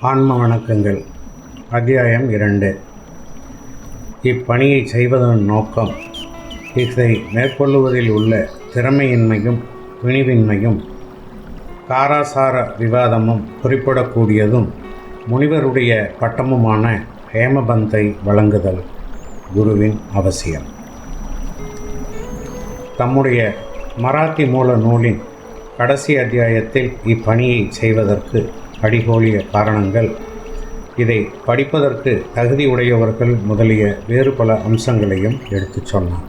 ஆன்ம வணக்கங்கள். அத்தியாயம் 2. இப்பணியை செய்வதன் நோக்கம் இதை மேற்கொள்ளுவதில் உள்ள திறமையின்மையும் துணிவின்மையும் காராசார விவாதமும் குறிப்பிடக்கூடியதும் முனிவருடைய பட்டமுமான ஹேமபந்தை வழங்குதல் குருவின் அவசியம். தம்முடைய மராத்தி மூல நூலின் கடைசி அத்தியாயத்தில் இப்பணியை செய்வதற்கு அடிகோலிய காரணங்கள், இதை படிப்பதற்கு தகுதியுடையவர்கள் முதலிய வேறு பல அம்சங்களையும் எடுத்துச் சொன்னார்.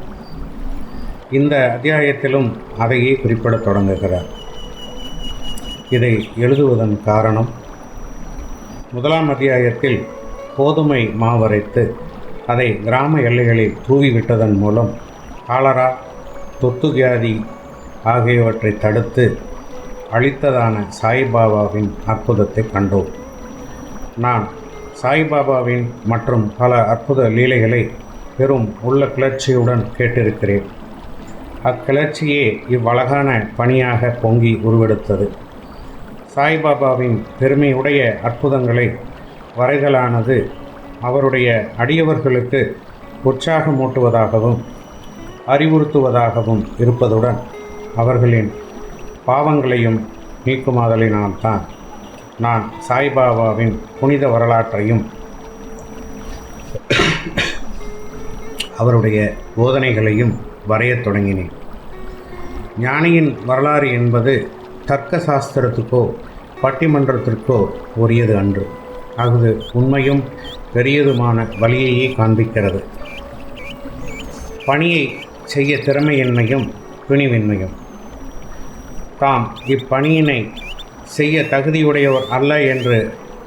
இந்த அத்தியாயத்திலும் அதையே குறிப்பிடத் தொடங்குகிறார். இதை எழுதுவதன் காரணம், முதலாம் அத்தியாயத்தில் கோதுமை மாவரைத்து அதை கிராம எல்லைகளில் தூவிவிட்டதன் மூலம் காலரா, தொத்துவியாதி ஆகியவற்றை தடுத்து அளித்ததான சாய்பாபாவின் அற்புதத்தை கண்டோம். நான் சாய்பாபாவின் மற்றும் பல அற்புத லீலைகளை பெரும் உள்ள கிளர்ச்சியுடன் கேட்டிருக்கிறேன். அக்கிளர்ச்சியே இவ்வழகான பணியாக பொங்கி உருவெடுத்தது. சாய்பாபாவின் பெருமையுடைய அற்புதங்களை வரைதலானது அவருடைய அடியவர்களுக்கு உற்சாகமூட்டுவதாகவும் அறிவுறுத்துவதாகவும் இருப்பதுடன் அவர்களின் பாவங்களையும் நீக்குமாதலினால்தான் நான் சாய்பாபாவின் புனித வரலாற்றையும் அவருடைய போதனைகளையும் வரையத் தொடங்கினேன். ஞானியின் வரலாறு என்பது தர்க்க சாஸ்திரத்துக்கோ பட்டிமன்றத்திற்கோ உரியது அன்று. அது உண்மையும் பெரியதுமான வழியையே காண்பிக்கிறது. பணியை செய்ய திறமையின்மையும் துணிவின்மையும். தாம் இப்பணியினை செய்ய தகுதியுடையவர் அல்ல என்று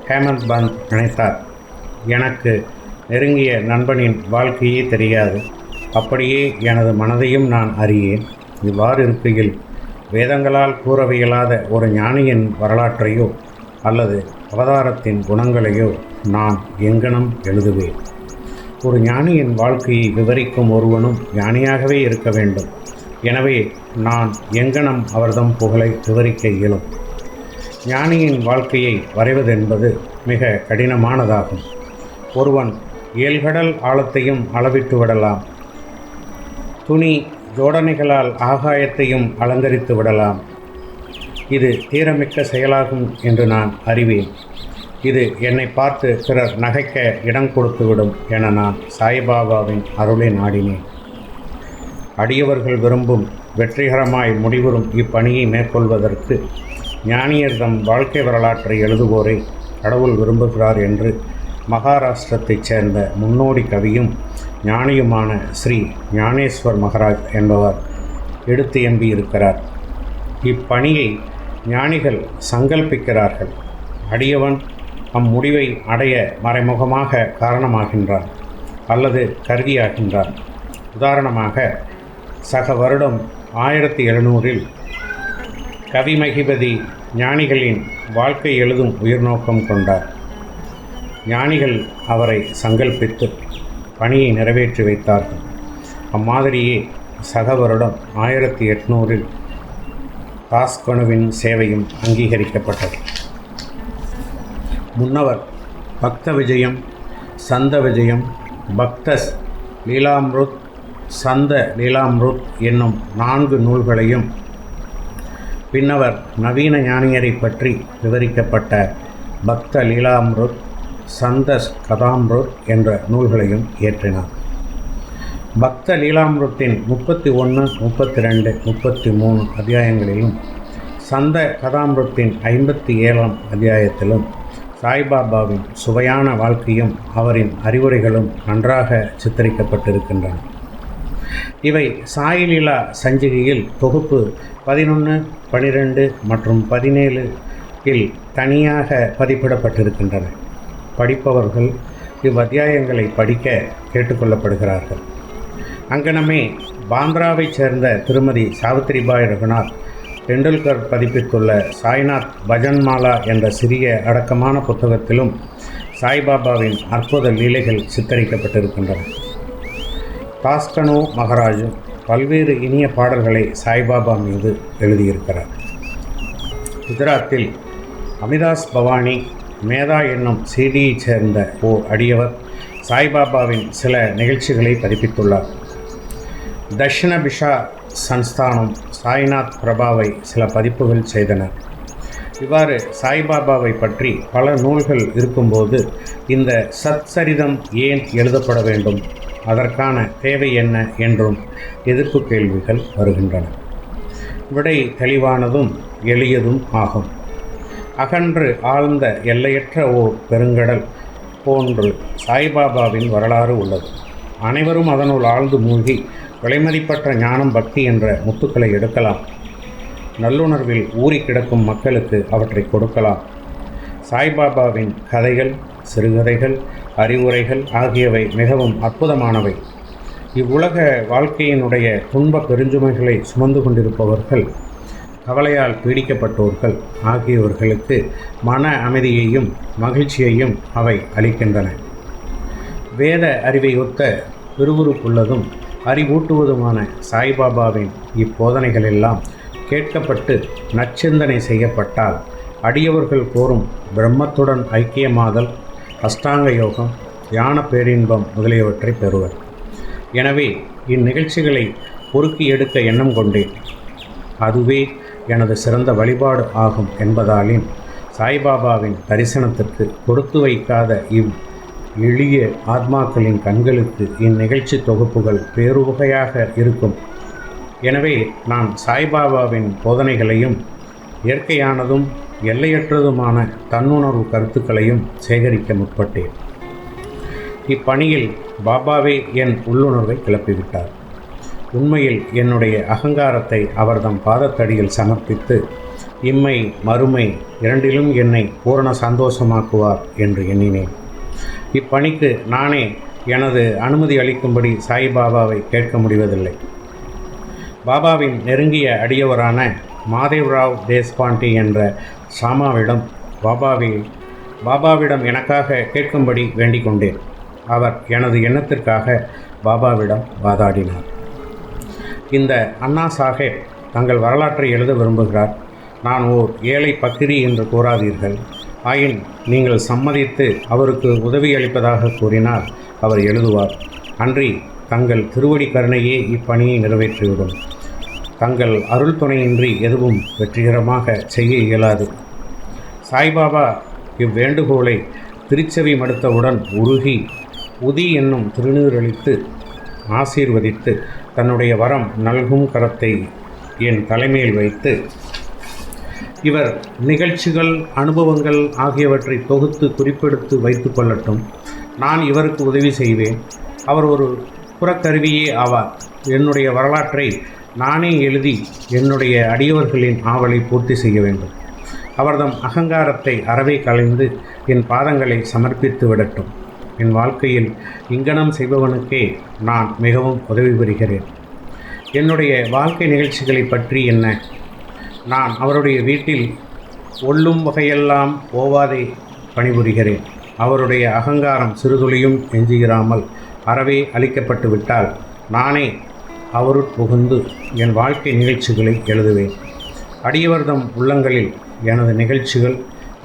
ஹேமபந்த் நினைத்தார். எனக்கு நெருங்கிய நண்பனின் வாழ்க்கையே தெரியாது. அப்படியே எனது மனதையும் நான் அறியேன். இவ்வாறு இருக்கையில் வேதங்களால் கூறவியலாத ஒரு ஞானியின் வரலாற்றையோ அல்லது அவதாரத்தின் குணங்களையோ நான் எங்கனம் எழுதுவேன்? ஒரு ஞானியின் வாழ்க்கையை விவரிக்கும் ஒருவனும் ஞானியாகவே இருக்க வேண்டும். எனவே நான் எங்கனம் அவர்தம் புகழை விவரிக்க இயலும்? ஞானியின் வாழ்க்கையை வரைவதென்பது மிக கடினமானதாகும். ஒருவன் ஏழ்கடல் ஆழத்தையும் அளவிட்டு விடலாம். துணி ஜோடனைகளால் ஆகாயத்தையும் அலங்கரித்து விடலாம். இது தீரமிக்க செயலாகும் என்று நான் அறிவேன். இது என்னை பார்த்து பிறர் நகைக்க இடம் கொடுத்துவிடும் என நான் சாய்பாபாவின் அருளை நாடினேன். அடியவர்கள் விரும்பும் வெற்றிகரமாய் முடிவுறும் இப்பணியை மேற்கொள்வதற்கு ஞானியர்தம் வாழ்க்கை வரலாற்றை எழுதுவோரை கடவுள் விரும்புகிறார் என்று மகாராஷ்டிரத்தைச் சேர்ந்த முன்னோடி கவியும் ஞானியுமான ஸ்ரீ ஞானேஸ்வர் மகராஜ் என்பவர் எடுத்து எம்பியிருக்கிறார். இப்பணியை ஞானிகள் சங்கல்பிக்கிறார்கள். அடியவன் அம்முடிவை அடைய மறைமுகமாக காரணமாகின்றான் அல்லது கருவியாகின்றான். உதாரணமாக, சக வருடம் 1700 கவிமகிபதி ஞானிகளின் வாழ்க்கை எழுதும் உயிர்நோக்கம் கொண்டார். ஞானிகள் அவரை சங்கல்பித்து பணியை நிறைவேற்றி வைத்தார்கள். அம்மாதிரியே சக வருடம் 1800 தாஸ்கனுவின் சேவையும் அங்கீகரிக்கப்பட்டது. முன்னவர் பக்த விஜயம், சந்த விஜயம், பக்தஸ் லீலாம்ருத், சந்த லீலாம்ருத் என்னும் 4 நூல்களையும், பின்னவர் நவீன ஞானியரை பற்றி விவரிக்கப்பட்ட பக்த லீலாம்ருத், சந்த கதாம்ருத் என்ற நூல்களையும் இயற்றினார். பக்த லீலாம்ருத்தின் 31, 32, 33 அத்தியாயங்களிலும் சந்த கதாம்ருத்தின் 57ஆம் அத்தியாயத்திலும் சாய்பாபாவின் சுவையான வாழ்க்கையும் அவரின் அறிவுரைகளும் நன்றாக சித்தரிக்கப்பட்டிருக்கின்றன. இவை சாயிலீலா சஞ்சிகையில் தொகுப்பு 11, 12 மற்றும் 17 தனியாக பதிப்பிடப்பட்டிருக்கின்றன. படிப்பவர்கள் இவ்வத்தியாயங்களை படிக்க கேட்டுக்கொள்ளப்படுகிறார்கள். அங்கனமே பாந்திராவைச் சேர்ந்த திருமதி சாவித்ரிபாய் ரகுநாத் டெண்டுல்கர் பதிப்பித்துள்ள சாய்நாத் பஜன்மாலா என்ற சிறிய அடக்கமான புத்தகத்திலும் சாய்பாபாவின் அற்புத லீலைகள் சித்தரிக்கப்பட்டிருக்கின்றன. தாஸ்கனு மகராஜு பல்வேறு இனிய பாடல்களை சாய்பாபா மீது எழுதியிருக்கிறார். குஜராத்தில் அமிதாஸ் பவானி மேதா என்னும் சிடியைச் சேர்ந்த ஓர் அடியவர் சாய்பாபாவின் சில நிகழ்ச்சிகளை பதிப்பித்துள்ளார். தக்ஷிணபிஷா சன்ஸ்தானம் சாய்நாத் பிரபாவை சில பதிப்புகள் செய்தனர். இவ்வாறு சாய்பாபாவை பற்றி பல நூல்கள் இருக்கும்போது இந்த சத்சரிதம் ஏன் எழுதப்பட வேண்டும், அதற்கான தேவை என்ன என்றும் எதிர்ப்பு கேள்விகள் வருகின்றன. விடை தெளிவானதும் எளியதும் ஆகும். அகன்று ஆழ்ந்த எல்லையற்ற ஓர் பெருங்கடல் போன்று சாய்பாபாவின் வரலாறு உள்ளது. அனைவரும் அதனுள் ஆழ்ந்து மூழ்கி விலைமதிப்பற்ற ஞானம், பக்தி என்ற முத்துக்களை எடுக்கலாம். நல்லுணர்வில் ஊறி கிடக்கும் மக்களுக்கு அவற்றை கொடுக்கலாம். சாய்பாபாவின் கதைகள், சிறுகதைகள், அறிவுரைகள் ஆகியவை மிகவும் அற்புதமானவை. இவ்வுலக வாழ்க்கையினுடைய துன்ப பெருஞ்சுமைகளை சுமந்து கொண்டிருப்பவர்கள், கவலையால் பீடிக்கப்பட்டோர்கள் ஆகியவர்களுக்கு மன அமைதியையும் மகிழ்ச்சியையும் அவை அளிக்கின்றன. வேத அறிவை ஒத்த விறுவிறுப்புள்ளதும் அறிவூட்டுவதுமான சாய்பாபாவின் இப்போதனைகள் எல்லாம் கேட்கப்பட்டு நற்சிந்தனை செய்யப்பட்டால் அடியவர்கள் கோரும் பிரம்மத்துடன் ஐக்கியமாதல், அஷ்டாங்க யோகம், ஞான பேரின்பம் முதலியவற்றை பெறுவர். எனவே இந்நிகழ்ச்சிகளை பொறுக்கி எடுக்க எண்ணம் கொண்டேன். அதுவே எனது சிறந்த வழிபாடு ஆகும் என்பதாலின் சாய்பாபாவின் தரிசனத்திற்கு கொடுத்து வைக்காத எளிய ஆத்மாக்களின் கண்களுக்கு இந்நிகழ்ச்சி தொகுப்புகள் பேருவகையாக இருக்கும். எனவே நான் சாய்பாபாவின் போதனைகளையும் இயற்கையானதும் எல்லையற்றதுமான தன்னுணர்வு கருத்துக்களையும் சேகரிக்க முற்பட்டேன். இப்பணியில் பாபாவே என் உள்ளுணர்வை கிளப்பிவிட்டார். உண்மையில் என்னுடைய அகங்காரத்தை அவர்தம் பாதத்தடியில் சமர்ப்பித்து இம்மை மறுமை இரண்டிலும் என்னை பூரண சந்தோஷமாக்குவார் என்று எண்ணினேன். இப்பணிக்கு நானே எனது அனுமதி அளிக்கும்படி சாய்பாபாவை கேட்க முடிவதில்லை. பாபாவின் நெருங்கிய அடியவரான மாதேவ்ராவ் தேஷ்பாண்டே என்ற சாமாவிடம் பாபாவிடம் எனக்காக கேட்கும்படி வேண்டிக் கொண்டேன். அவர் எனது எண்ணத்திற்காக பாபாவிடம் வாதாடினார். இந்த அண்ணா சாஹேப் தங்கள் வரலாற்றை எழுத விரும்புகிறார். நான் ஓர் ஏழை பக்கிரி என்று கூறாதீர்கள். ஆயின் நீங்கள் சம்மதித்து அவருக்கு உதவி அளிப்பதாக கூறினால் அவர் எழுதுவார். அன்றி தங்கள் திருவடி கருணையே இப்பணியை நிறைவேற்றிவிடும். தங்கள் அருள் துணையின்றி எதுவும் வெற்றிகரமாக செய்ய இயலாது. சாய்பாபா இவ்வேண்டுகோளை திருச்செவி மடுத்தவுடன் உருகி உதி என்னும் திருநீரளித்து ஆசீர்வதித்து தன்னுடைய வரம் நல்கும் கரத்தை என் தலைமையில் வைத்து, இவர் நிகழ்ச்சிகள், அனுபவங்கள் ஆகியவற்றை தொகுத்து குறிப்பெடுத்து வைத்து கொள்ளட்டும். நான் இவருக்கு உதவி செய்வேன். அவர் ஒரு புறக்கருவியே ஆவார். என்னுடைய வரலாற்றை நானே எழுதி என்னுடைய அடியவர்களின் ஆவலை பூர்த்தி செய்ய வேண்டும். அவர்தம் அகங்காரத்தை அறவே களைந்து என் பாதங்களை சமர்ப்பித்து விடட்டும். என் வாழ்க்கையில் இங்கனம் செய்பவனுக்கே நான் மிகவும் உதவி புரிகிறேன். என்னுடைய வாழ்க்கை நிகழ்ச்சிகளை பற்றி என்ன? நான் அவருடைய வீட்டில் ஒல்லும் வகையெல்லாம் ஓவாதே பணிபுரிகிறேன். அவருடைய அகங்காரம் சிறுதுளியும் எஞ்சுகிறாமல் அறவே அளிக்கப்பட்டு விட்டால் நானே அவருட் புகுந்து என் வாழ்க்கை நிகழ்ச்சிகளை எழுதுவேன். அடியவர்தம் உள்ளங்களில் எனது நிகழ்ச்சிகள்,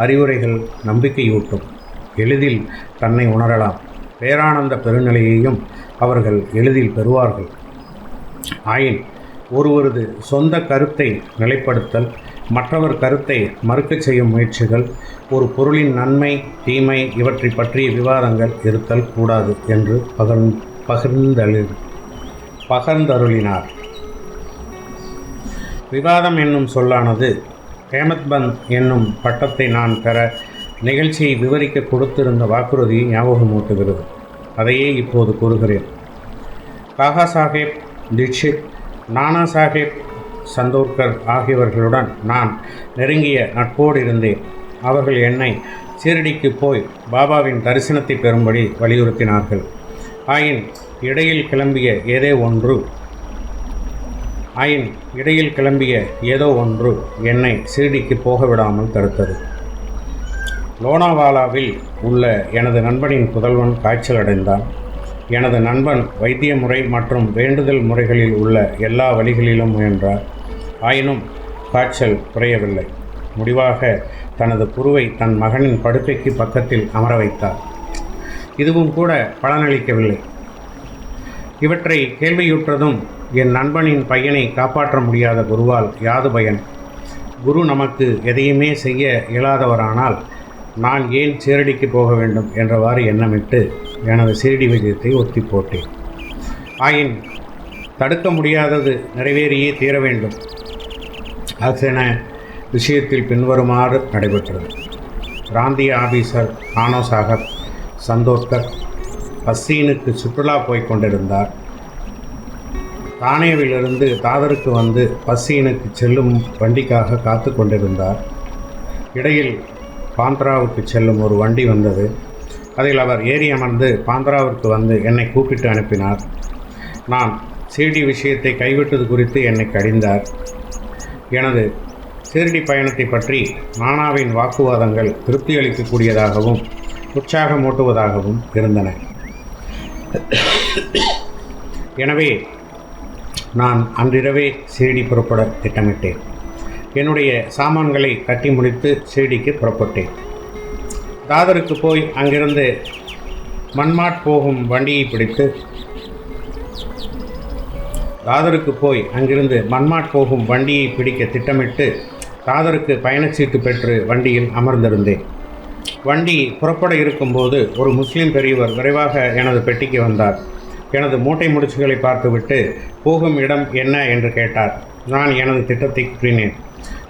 அறிவுரைகள் நம்பிக்கையூட்டும். எளிதில் தன்னை உணரலாம். பேரானந்த பெருநிலையையும் அவர்கள் எளிதில் பெறுவார்கள். ஆயின் ஒருவரது சொந்த கருத்தை நிலைப்படுத்தல், மற்றவர் கருத்தை மறுக்கச் செய்யும் முயற்சிகள், ஒரு பொருளின் நன்மை தீமை இவற்றை பற்றிய விவாதங்கள் இருத்தல் கூடாது என்று பகர்ந்தருளினார். விவாதம் என்னும் சொல்லானது ஹேமத்பந்த் என்னும் பட்டத்தை நான் பெற நிகழ்ச்சியை விவரிக்க கொடுத்திருந்த வாக்குறுதியை ஞாபகமூட்டுகிறது. அதையே இப்போது கூறுகிறேன். காகா சாஹேப் தீட்சித், நானா சாஹேப் சந்தோர்கர் ஆகியவர்களுடன் நான் நெருங்கிய நட்போடு இருந்தேன். அவர்கள் என்னை சீரடிக்கு போய் பாபாவின் தரிசனத்தை பெறும்படி வலியுறுத்தினார்கள். ஆயின் இடையில் கிளம்பிய ஏதோ ஒன்று என்னை சீரடிக்கு போக விடாமல் தடுத்தது. லோனாவாலாவில் உள்ள எனது நண்பனின் புதல்வன் காய்ச்சல் அடைந்தான். எனது நண்பன் வைத்திய முறை மற்றும் வேண்டுதல் முறைகளில் உள்ள எல்லா வழிகளிலும் முயன்றார். ஆயினும் காய்ச்சல் குறையவில்லை. முடிவாக தனது குருவை தன் மகனின் படுக்கைக்கு பக்கத்தில் அமர வைத்தார். இதுவும் கூட பலனளிக்கவில்லை. இவற்றை கேள்வியுற்றதும் என் நண்பனின் பையனை காப்பாற்ற முடியாத குருவால் யாது பயன்? குரு நமக்கு எதையுமே செய்ய இயலாதவரானால் நான் ஏன் சீரடிக்கு போக வேண்டும் என்றவாறு எண்ணமிட்டு எனது சீரடி விஜயத்தை ஒத்தி போட்டேன். ஆயின் தடுக்க முடியாதது நிறைவேறியே தீர வேண்டும். அதென விஷயத்தில் பின்வருமாறு நடைபெற்றது. பிராந்திய ஆபீசர் நானோ சாஹப் சந்தோர்கர் பஸ்ஸீனுக்கு சுற்றுலா போய் கொண்டிருந்தார். தானேவிலிருந்து தாதருக்கு வந்து பஸ்ஸீனுக்கு செல்லும் வண்டிக்காக காத்து கொண்டிருந்தார். இடையில் பாந்த்ராவுக்கு செல்லும் ஒரு வண்டி வந்தது. அதில் அவர் ஏறி அமர்ந்து பாந்த்ராவிற்கு வந்து என்னை கூப்பிட்டு அனுப்பினார். நான் சீரடி விஷயத்தை கைவிட்டது குறித்து என்னை கடிந்தார். எனது சீரடி பயணத்தை பற்றி நானாவின் வாக்குவாதங்கள் திருப்தி அளிக்கக்கூடியதாகவும் உற்சாகமூட்டுவதாகவும் இருந்தன. எனவே நான் அன்றிரவே சீரடி புறப்பட திட்டமிட்டேன். என்னுடைய சாமான்களை கட்டி முடித்து சீரடிக்கு புறப்பட்டேன். தாதருக்கு போய் அங்கிருந்து மன்மாட் போகும் வண்டியை பிடிக்க திட்டமிட்டு தாதருக்கு பயணச்சீட்டு பெற்று வண்டியில் அமர்ந்திருந்தேன். வண்டி புறப்பட இருக்கும்போது ஒரு முஸ்லீம் பெரியவர் விரைவாக எனது பெட்டிக்கு வந்தார். எனது மூட்டை முடிச்சுகளை பார்த்துவிட்டு போகும் இடம் என்ன என்று கேட்டார். நான் எனது திட்டத்தை கூறினேன்.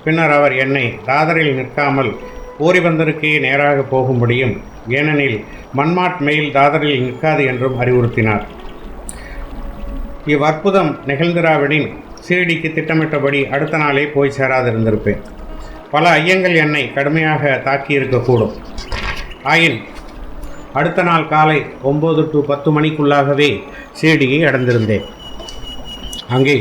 பின்னர் அவர் என்னை தாதரில் நிற்காமல் போரிபந்தருக்கே நேராக போகும்படியும், ஏனெனில் மன்மாட் மெயில் தாதரில் நிற்காது என்றும் அறிவுறுத்தினார். இவ்வற்புதம் நிகழ்ந்திராவிடின் சீரடிக்கு திட்டமிட்டபடி அடுத்த நாளே போய் சேராதிருந்திருப்பேன். பல ஐயங்கள் என்னை கடுமையாக தாக்கியிருக்கக்கூடும். ஆயின் அடுத்த நாள் காலை 9 to 10 மணிக்குள்ளாகவே சீரடியை அடைந்திருந்தேன். அங்கே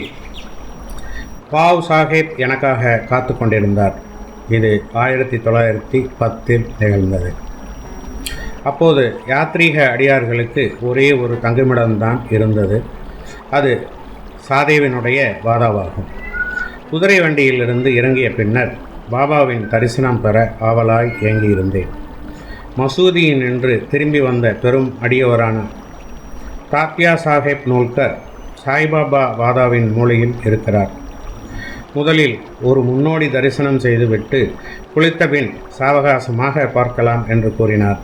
பாவ் சாஹேப் எனக்காக காத்து கொண்டிருந்தார். இது 1910 நிகழ்ந்தது. அப்போது யாத்ரீக அடியார்களுக்கு ஒரே ஒரு தங்குமிடம்தான் இருந்தது. அது சாதேவினுடைய வாதாவாகும். குதிரை வண்டியிலிருந்து இறங்கிய பின்னர் பாபாவின் தரிசனம் பெற ஆவலாய் ஏங்கியிருந்தேன். மசூதியில் நின்று திரும்பி வந்த பெரும் அடியவரான தாத்யா சாஹேப் நூல்கர் சாய்பாபா வாதாவின் மூலையில் இருக்கிறார். முதலில் ஒரு முன்னோடி தரிசனம் செய்துவிட்டு குளித்தபின் சாவகாசமாக பார்க்கலாம் என்று கூறினார்.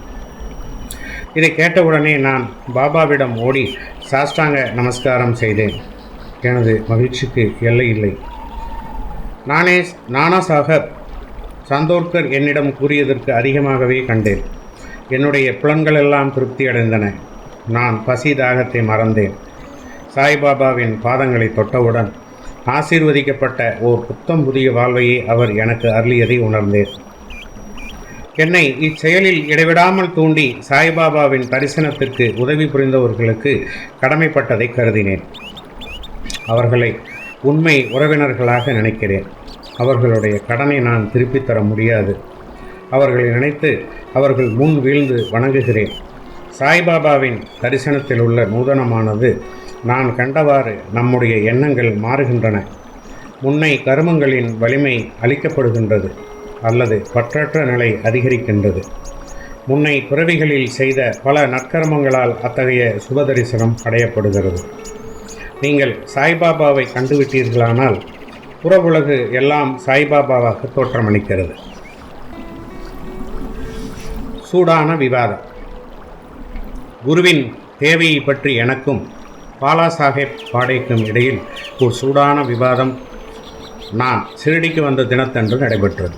இதை கேட்டவுடனே நான் பாபாவிடம் ஓடி சாஷ்டாங்க நமஸ்காரம் செய்தேன். எனது மகிழ்ச்சிக்கு எல்லை இல்லை. நானா சாஹப் சந்தோர்கர் என்னிடம் கூறியதற்கு அதிகமாகவே கண்டேன். என்னுடைய புலன்களெல்லாம் திருப்தி அடைந்தன. நான் பசி தாகத்தை மறந்தேன். சாய்பாபாவின் பாதங்களை தொட்டவுடன் ஆசீர்வதிக்கப்பட்ட ஓர் புத்தம் புதிய வாழ்வையே அவர் எனக்கு அருளியதை உணர்ந்தேன். என்னை இச்செயலில் இடைவிடாமல் தூண்டி சாய்பாபாவின் தரிசனத்திற்கு உதவி புரிந்தவர்களுக்கு கடமைப்பட்டதை கருதினேன். அவர்களை உண்மை உறவினர்களாக நினைக்கிறேன். அவர்களுடைய கடனை நான் திருப்பித் தர முடியாது. அவர்களை நினைத்து அவர்கள் முன் வீழ்ந்து வணங்குகிறேன். சாய்பாபாவின் தரிசனத்தில் உள்ள நூதனமானது நான் கண்டவாறு நம்முடைய எண்ணங்கள் மாறுகின்றன. முன்னை கருமங்களின் வலிமை அளிக்கப்படுகின்றது அல்லது பற்றற்ற நிலை அதிகரிக்கின்றது. முன்னை பிறவிகளில் செய்த பல நற்கர்மங்களால் அத்தகைய சுபதரிசனம் அடையப்படுகிறது. நீங்கள் சாய்பாபாவை கண்டுவிட்டீர்களானால் புற உலகு எல்லாம் சாய்பாபாவாக தோற்றமளிக்கிறது. சூடான விவாதம். குருவின் தேவையை பற்றி எனக்கும் பாலா சாஹேப் பாடேக்கும் இடையில் ஒரு சூடான விவாதம் நான் சீரடிக்கு வந்த தினத்தன்று நடைபெற்றது.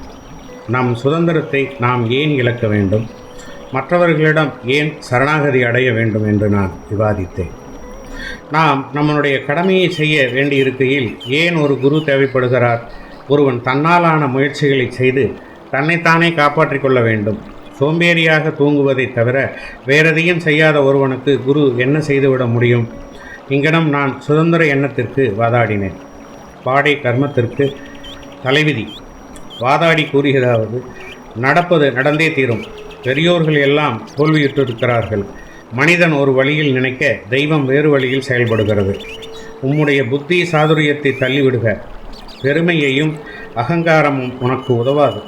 நம் சுதந்திரத்தை நாம் ஏன் இழக்க வேண்டும், மற்றவர்களிடம் ஏன் சரணாகதி அடைய வேண்டும் என்று நான் விவாதித்தேன். நாம் நம்மளுடைய கடமையை செய்ய வேண்டியிருக்கையில் ஏன் ஒரு குரு தேவைப்படுகிறார்? ஒருவன் தன்னாலான முயற்சிகளை செய்து தன்னைத்தானே காப்பாற்றிக் கொள்ள வேண்டும். சோம்பேறியாக தூங்குவதை தவிர வேறெதையும் செய்யாத ஒருவனுக்கு குரு என்ன செய்துவிட முடியும்? இங்கனம் நான் சுதந்திர எண்ணத்திற்கு வாதாடினேன். பாடை கர்மத்திற்கு தலைவிதி. வாதாடி கூறுகிறதாவது, நடப்பது நடந்தே தீரும். பெரியோர்கள் எல்லாம் தோல்வியுற்றிருக்கிறார்கள். மனிதன் ஒரு வழியில் நினைக்க தெய்வம் வேறு வழியில் செயல்படுகிறது. உம்முடைய புத்தி சாதுரியத்தை தள்ளிவிடுக. பெருமையையும் அகங்காரமும் உனக்கு உதவாது.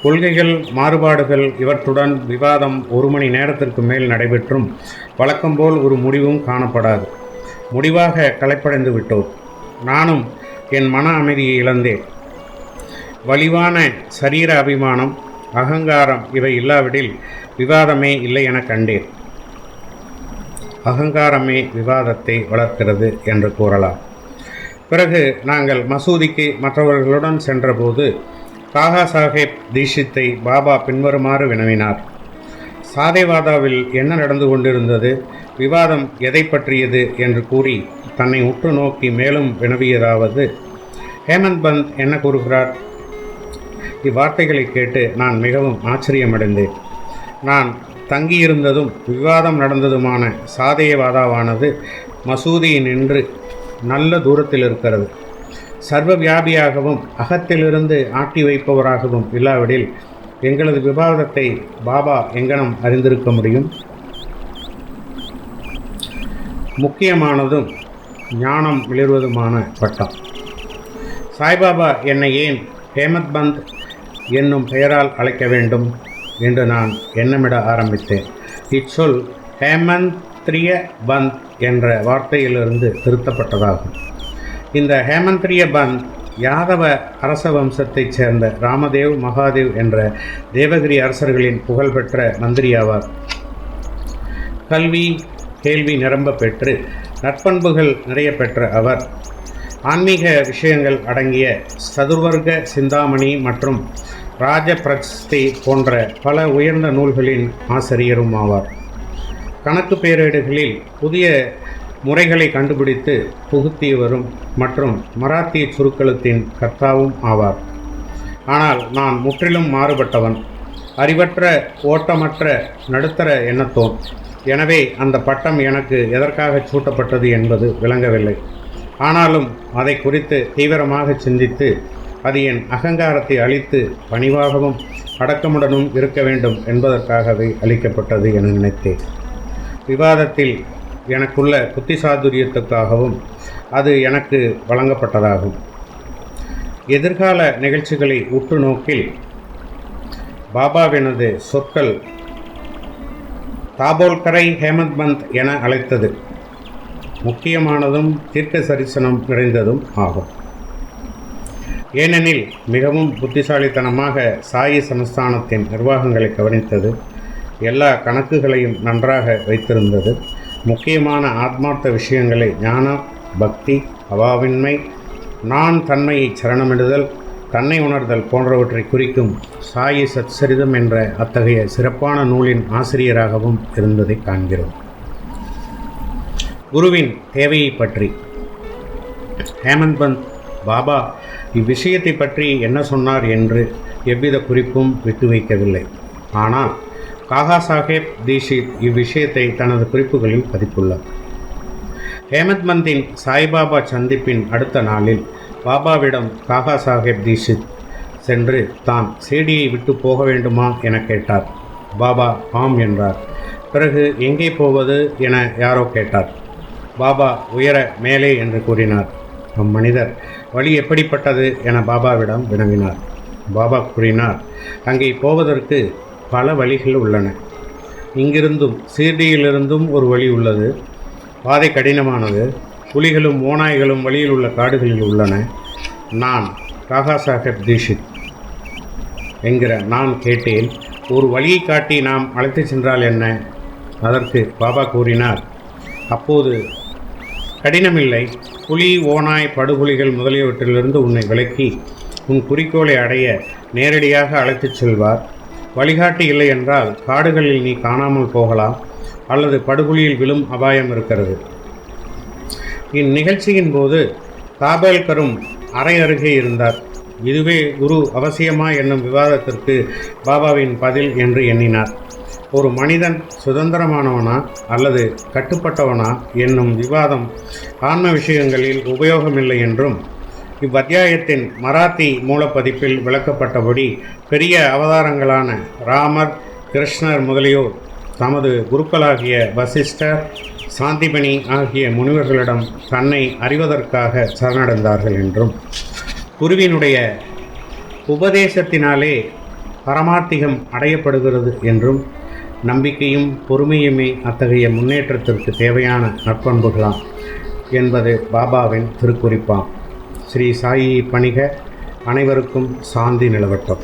கொள்கைகள் மாறுபாடுகள் இவற்றுடன் விவாதம் 1 மணி நேரத்திற்கு மேல் நடைபெற்றும் வழக்கம்போல் ஒரு முடிவும் காணப்படாது. முடிவாக களைப்படைந்து விட்டோம். நானும் என் மன அமைதியை இழந்தேன். வலிவான சரீர அபிமானம், அகங்காரம் இவை இல்லாவிடில் விவாதமே இல்லை என கண்டேன். அகங்காரமே விவாதத்தை வளர்க்கிறது என்று கூறலாம். பிறகு நாங்கள் மசூதிக்கு மற்றவர்களுடன் சென்றபோது காகா சாஹேப் தீட்சித்தை பாபா பின்வருமாறு வினவினார். சாதேவாதாவில் என்ன நடந்து கொண்டிருந்தது, விவாதம் எதை பற்றியது என்று கூறி தன்னை உற்று நோக்கி மேலும் வினவியதாவது, ஹேமந்த் பந்த் என்ன கூறுகிறார்? இவ்வார்த்தைகளை கேட்டு நான் மிகவும் ஆச்சரியமடைந்தேன். நான் தங்கியிருந்ததும் விவாதம் நடந்ததுமான சாதேவாதாவானது மசூதியினின்று நல்ல தூரத்தில் இருக்கிறது. சர்வ வியாபியாகவும் அகத்திலிருந்து ஆட்டி வைப்பவராகவும் இல்லாவிடில் எங்களது விவாதத்தை பாபா எங்கனம் அறிந்திருக்க முடியும்? முக்கியமானதும் ஞானம் மிளர்வதுமான பட்டம். சாய்பாபா என்னை ஏன் ஹேமந்த் பந்த் என்னும் பெயரால் அழைக்க வேண்டும் என்று நான் எண்ணமிட ஆரம்பித்தேன். இச்சொல் ஹேமந்த்ரிய பந்த் என்ற வார்த்தையிலிருந்து திருத்தப்பட்டதாகும். இந்த ஹேமந்த்ரிய பந்த் யாதவ அரச வம்சத்தைச் சேர்ந்த ராமதேவ் மகாதேவ் என்ற தேவகிரி அரசர்களின் புகழ்பெற்ற மந்திரியாவார். கல்வி கேள்வி நிரம்ப பெற்று நற்பண்புகள் நிறைய பெற்ற அவர் ஆன்மீக விஷயங்கள் அடங்கிய சதுர்வர்க்க சிந்தாமணி மற்றும் ராஜபிரஸ்தி போன்ற பல உயர்ந்த நூல்களின் ஆசிரியரும் ஆவார். கணக்கு பேரேடுகளில் புதிய முறைகளை கண்டுபிடித்து புகுத்தியவரும் மற்றும் மராத்திய சுருக்கெழுத்தின் கர்த்தாவும் ஆவார். ஆனால் நான் முற்றிலும் மாறுபட்டவன், அறிவற்ற ஓட்டமற்ற நடுத்தர எண்ணத்தோன். எனவே அந்த பட்டம் எனக்கு எதற்காக சூட்டப்பட்டது என்பது விளங்கவில்லை. ஆனாலும் அதை குறித்து தீவிரமாக சிந்தித்து அது என் அகங்காரத்தை அழித்து பணிவாகவும் அடக்கமுடனும் இருக்க வேண்டும் என்பதற்காகவே அளிக்கப்பட்டது என நினைத்தேன். விவாதத்தில் எனக்குள்ள புத்திசாதுரியத்துக்காகவும் அது எனக்கு வழங்கப்பட்டதாகும். எதிர்கால நிகழ்ச்சிகளை உற்று நோக்கில் பாபாவினது சொற்கள் தாபோல்கரை ஹேமந்த் பந்த் என அழைத்தது முக்கியமானதும் தீர்க்க தரிசனம் நிறைந்ததும் ஆகும். ஏனெனில் மிகவும் புத்திசாலித்தனமாக சாயி சமஸ்தானத்தின் நிர்வாகங்களை கவனித்தது, எல்லா கணக்குகளையும் நன்றாக வைத்திருந்தது, முக்கியமான ஆத்மார்த்த விஷயங்களை ஞான பக்தி அவாவின்மை நான் தன்மையை சரணமிடுதல் தன்னை உணர்தல் போன்றவற்றை குறிக்கும் சாயி சச்சரிதம் என்ற அத்தகைய சிறப்பான நூலின் ஆசிரியராகவும் இருந்ததை காண்கிறோம். குருவின் தேவையை பற்றி ஹேமந்த் பந்த் பாபா இவ்விஷயத்தை பற்றி என்ன சொன்னார் என்று எவ்வித குறிப்பும் விட்டு வைக்கவில்லை. ஆனால் காகா சாஹேப் தீட்சித் இவ்விஷயத்தை தனது குறிப்புகளில் பதிப்புள்ளார். ஹேமந்த் பந்தின் சாய்பாபா சந்திப்பின் அடுத்த நாளில் பாபாவிடம் காகா சாஹேப் தீட்சித் சென்று தான் சேடியை விட்டு போக வேண்டுமா என கேட்டார். பாபா ஆம் என்றார். பிறகு எங்கே போவது என யாரோ கேட்டார். பாபா உயர மேலே என்று கூறினார். அம்மனிதர் வழி எப்படிப்பட்டது என பாபாவிடம் வினவினார். பாபா கூறினார், அங்கே போவதற்கு பல வழிகள் உள்ளன. இங்கிருந்தும் சீர்டியிலிருந்தும் ஒரு வழி உள்ளது. பாதை கடினமானது. புலிகளும் ஓநாய்களும் வழியில் உள்ள காடுகளில் உள்ளன. நான் காகா சாஹேப் தீட்சித் என்கிற நான் கேட்டேன், ஒரு வழியை காட்டி நாம் அழைத்து சென்றால் என்ன? அதற்கு பாபா கூறினார், அப்போது கடினமில்லை. புலி ஓநாய் படுகொலிகள் முதலியவற்றிலிருந்து உன்னை விலக்கி உன் குறிக்கோளை அடைய நேரடியாக அழைத்துச் செல்வார். வழிகாட்டி இல்லை என்றால் காடுகளில் நீ காணாமல் போகலாம் அல்லது படுகொலியில் விழும் அபாயம் இருக்கிறது. இந்நிகழ்ச்சியின் போது தாபேல்கரும் அறை அருகே இருந்தார். இதுவே குரு அவசியமா என்னும் விவாதத்திற்கு பாபாவின் பதில் என்று எண்ணினார். ஒரு மனிதன் சுதந்திரமானவனா அல்லது கட்டுப்பட்டவனா என்னும் விவாதம் ஆன்ம விஷயங்களில் உபயோகமில்லை என்றும் இவ்வத்தியாயத்தின் மராத்தி மூலப்பதிப்பில் விளக்கப்பட்டபடி பெரிய அவதாரங்களான ராமர், கிருஷ்ணர் முதலியோர் தமது குருக்களாகிய வசிஷ்டர், சாந்திபனி ஆகிய முனிவர்களிடம் தன்னை அறிவதற்காக சரணடைந்தார்கள் என்றும் குருவினுடைய உபதேசத்தினாலே பரமார்த்திகம் அடையப்படுகிறது என்றும் நம்பிக்கையும் பொறுமையுமே அத்தகைய முன்னேற்றத்திற்கு தேவையான நற்பண்புகளாம் என்பது பாபாவின் திருக்குறிப்பாம். ஸ்ரீ சாயி பணிக. அனைவருக்கும் சாந்தி நிலவட்டும்.